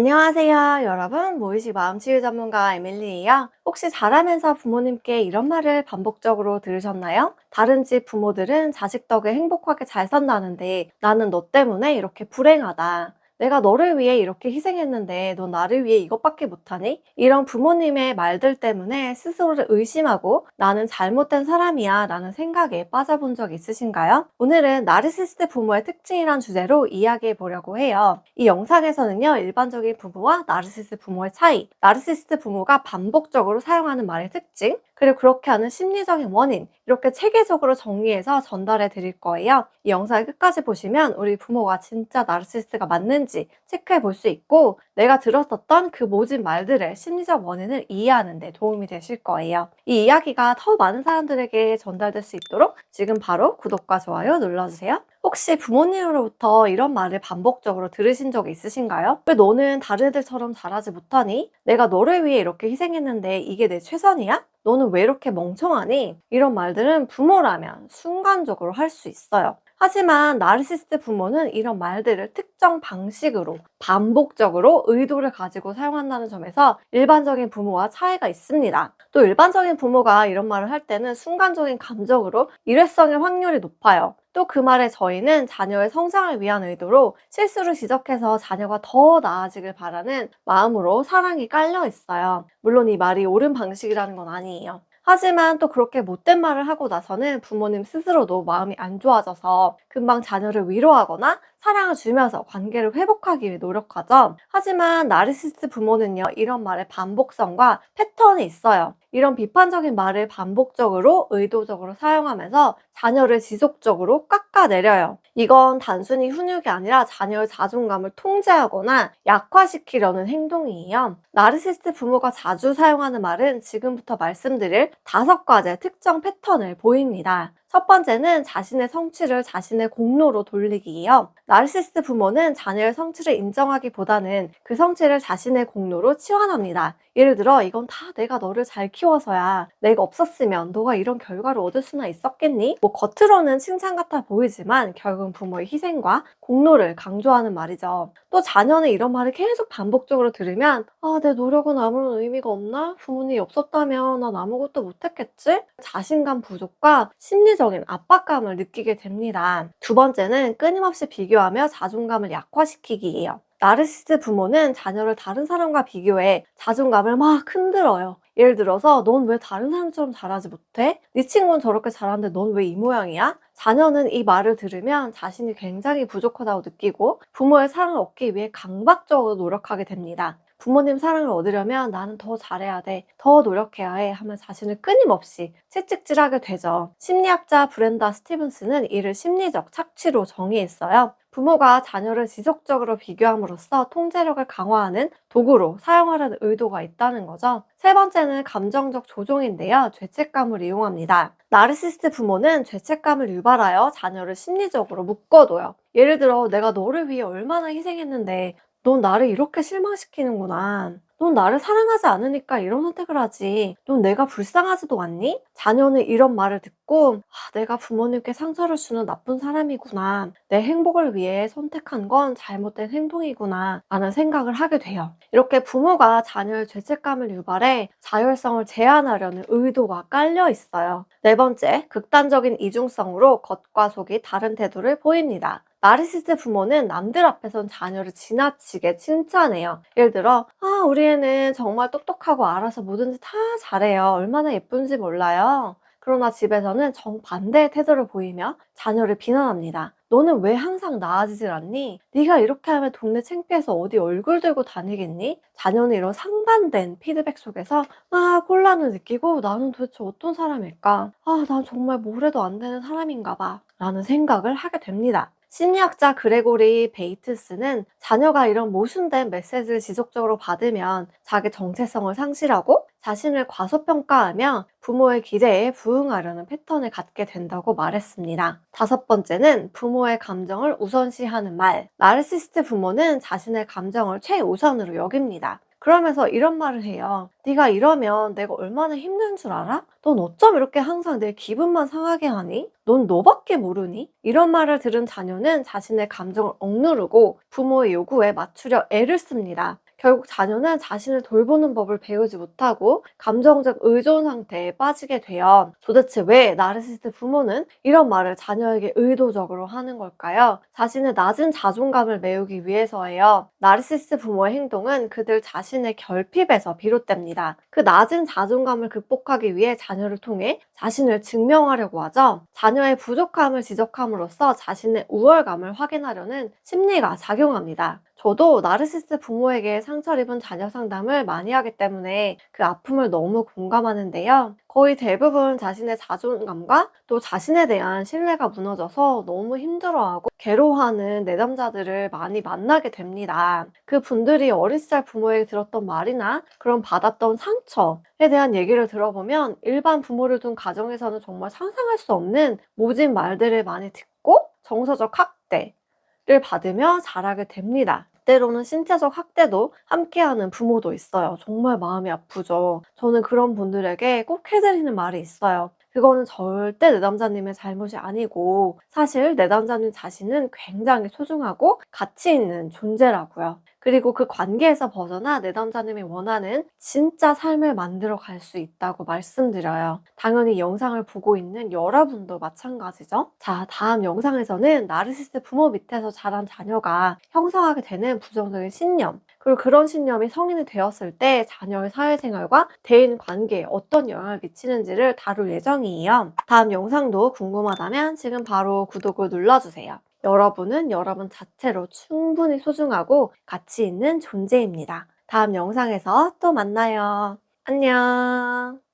안녕하세요, 여러분. 무의식 마음치유 전문가 에밀리예요. 혹시 자라면서 부모님께 이런 말을 반복적으로 들으셨나요? 다른 집 부모들은 자식 덕에 행복하게 잘 산다는데 나는 너 때문에 이렇게 불행하다. 내가 너를 위해 이렇게 희생했는데 너 나를 위해 이것밖에 못하니? 이런 부모님의 말들 때문에 스스로를 의심하고 나는 잘못된 사람이야 라는 생각에 빠져본 적 있으신가요? 오늘은 나르시스트 부모의 특징이란 주제로 이야기해 보려고 해요. 이 영상에서는요, 일반적인 부모와 나르시스트 부모의 차이, 나르시스트 부모가 반복적으로 사용하는 말의 특징, 그리고 그렇게 하는 심리적인 원인, 이렇게 체계적으로 정리해서 전달해 드릴 거예요. 이 영상을 끝까지 보시면 우리 부모가 진짜 나르시스트가 맞는지 체크해 볼 수 있고, 내가 들었었던 그 모진 말들의 심리적 원인을 이해하는 데 도움이 되실 거예요. 이 이야기가 더 많은 사람들에게 전달될 수 있도록 지금 바로 구독과 좋아요 눌러주세요. 혹시 부모님으로부터 이런 말을 반복적으로 들으신 적이 있으신가요? 왜 너는 다른 애들처럼 잘하지 못하니? 내가 너를 위해 이렇게 희생했는데 이게 내 최선이야? 너는 왜 이렇게 멍청하니? 이런 말들은 부모라면 순간적으로 할 수 있어요. 하지만 나르시스트 부모는 이런 말들을 특정 방식으로 반복적으로 의도를 가지고 사용한다는 점에서 일반적인 부모와 차이가 있습니다. 또 일반적인 부모가 이런 말을 할 때는 순간적인 감정으로 일회성일 확률이 높아요. 또 그 말에 저희는 자녀의 성장을 위한 의도로 실수를 지적해서 자녀가 더 나아지길 바라는 마음으로 사랑이 깔려 있어요. 물론 이 말이 옳은 방식이라는 건 아니에요. 하지만 또 그렇게 못된 말을 하고 나서는 부모님 스스로도 마음이 안 좋아져서 금방 자녀를 위로하거나 사랑을 주면서 관계를 회복하기 위해 노력하죠. 하지만 나르시스트 부모는요, 이런 말의 반복성과 패턴이 있어요. 이런 비판적인 말을 반복적으로 의도적으로 사용하면서 자녀를 지속적으로 깎아내려요. 이건 단순히 훈육이 아니라 자녀의 자존감을 통제하거나 약화시키려는 행동이에요. 나르시스트 부모가 자주 사용하는 말은 지금부터 말씀드릴 5가지의 특정 패턴을 보입니다. 첫 번째는 자신의 성취를 자신의 공로로 돌리기예요. 나르시스트 부모는 자녀의 성취를 인정하기보다는 그 성취를 자신의 공로로 치환합니다. 예를 들어, 이건 다 내가 너를 잘 키워서야. 내가 없었으면 너가 이런 결과를 얻을 수나 있었겠니? 겉으로는 칭찬 같아 보이지만 결국은 부모의 희생과 공로를 강조하는 말이죠. 또 자녀는 이런 말을 계속 반복적으로 들으면 내 노력은 아무런 의미가 없나? 부모님이 없었다면 난 아무것도 못했겠지? 자신감 부족과 심리적인 압박감을 느끼게 됩니다. 두 번째는 끊임없이 비교하며 자존감을 약화시키기예요. 나르시스트 부모는 자녀를 다른 사람과 비교해 자존감을 막 흔들어요. 예를 들어서 넌 왜 다른 사람처럼 잘하지 못해? 네 친구는 저렇게 잘하는데 넌 왜 이 모양이야? 자녀는 이 말을 들으면 자신이 굉장히 부족하다고 느끼고 부모의 사랑을 얻기 위해 강박적으로 노력하게 됩니다. 부모님 사랑을 얻으려면 나는 더 잘해야 돼, 더 노력해야 해 하면 자신을 끊임없이 채찍질하게 되죠. 심리학자 브렌다 스티븐스는 이를 심리적 착취로 정의했어요. 부모가 자녀를 지속적으로 비교함으로써 통제력을 강화하는 도구로 사용하려는 의도가 있다는 거죠. 세 번째는 감정적 조종인데요. 죄책감을 이용합니다. 나르시스트 부모는 죄책감을 유발하여 자녀를 심리적으로 묶어둬요. 예를 들어, 내가 너를 위해 얼마나 희생했는데 넌 나를 이렇게 실망시키는구나. 넌 나를 사랑하지 않으니까 이런 선택을 하지. 넌 내가 불쌍하지도 않니? 자녀는 이런 말을 듣고 내가 부모님께 상처를 주는 나쁜 사람이구나. 내 행복을 위해 선택한 건 잘못된 행동이구나 라는 생각을 하게 돼요. 이렇게 부모가 자녀의 죄책감을 유발해 자율성을 제한하려는 의도가 깔려 있어요. 네 번째, 극단적인 이중성으로 겉과 속이 다른 태도를 보입니다. 나르시스트 부모는 남들 앞에선 자녀를 지나치게 칭찬해요. 예를 들어, 우리 애는 정말 똑똑하고 알아서 뭐든지 다 잘해요. 얼마나 예쁜지 몰라요. 그러나 집에서는 정반대의 태도를 보이며 자녀를 비난합니다. 너는 왜 항상 나아지질 않니? 네가 이렇게 하면 동네 창피해서 어디 얼굴 들고 다니겠니? 자녀는 이런 상반된 피드백 속에서 곤란을 느끼고 나는 도대체 어떤 사람일까? 난 정말 뭘 해도 안 되는 사람인가 봐. 라는 생각을 하게 됩니다. 심리학자 그레고리 베이트스는 자녀가 이런 모순된 메시지를 지속적으로 받으면 자기 정체성을 상실하고 자신을 과소평가하며 부모의 기대에 부응하려는 패턴을 갖게 된다고 말했습니다. 다섯 번째는 부모의 감정을 우선시하는 말. 나르시스트 부모는 자신의 감정을 최우선으로 여깁니다. 그러면서 이런 말을 해요. 네가 이러면 내가 얼마나 힘든 줄 알아? 넌 어쩜 이렇게 항상 내 기분만 상하게 하니? 넌 너밖에 모르니? 이런 말을 들은 자녀는 자신의 감정을 억누르고 부모의 요구에 맞추려 애를 씁니다. 결국 자녀는 자신을 돌보는 법을 배우지 못하고 감정적 의존 상태에 빠지게 돼요. 도대체 왜 나르시스트 부모는 이런 말을 자녀에게 의도적으로 하는 걸까요? 자신의 낮은 자존감을 메우기 위해서예요. 나르시스트 부모의 행동은 그들 자신의 결핍에서 비롯됩니다. 그 낮은 자존감을 극복하기 위해 자녀를 통해 자신을 증명하려고 하죠. 자녀의 부족함을 지적함으로써 자신의 우월감을 확인하려는 심리가 작용합니다. 저도 나르시스트 부모에게 상처를 입은 자녀 상담을 많이 하기 때문에 그 아픔을 너무 공감하는데요. 거의 대부분 자신의 자존감과 또 자신에 대한 신뢰가 무너져서 너무 힘들어하고 괴로워하는 내담자들을 많이 만나게 됩니다. 그 분들이 어린 시절 부모에게 들었던 말이나 그런 받았던 상처에 대한 얘기를 들어보면 일반 부모를 둔 가정에서는 정말 상상할 수 없는 모진 말들을 많이 듣고 정서적 학대를 받으며 자라게 됩니다. 때로는 신체적 학대도 함께하는 부모도 있어요. 정말 마음이 아프죠. 저는 그런 분들에게 꼭 해드리는 말이 있어요. 그거는 절대 내담자님의 잘못이 아니고 사실 내담자님 자신은 굉장히 소중하고 가치 있는 존재라고요. 그리고 그 관계에서 벗어나 내담자님이 원하는 진짜 삶을 만들어 갈 수 있다고 말씀드려요. 당연히 영상을 보고 있는 여러분도 마찬가지죠. 자, 다음 영상에서는 나르시스트 부모 밑에서 자란 자녀가 형성하게 되는 부정적인 신념, 그리고 그런 신념이 성인이 되었을 때 자녀의 사회생활과 대인 관계에 어떤 영향을 미치는지를 다룰 예정이에요. 다음 영상도 궁금하다면 지금 바로 구독을 눌러주세요. 여러분은 여러분 자체로 충분히 소중하고 가치 있는 존재입니다. 다음 영상에서 또 만나요. 안녕.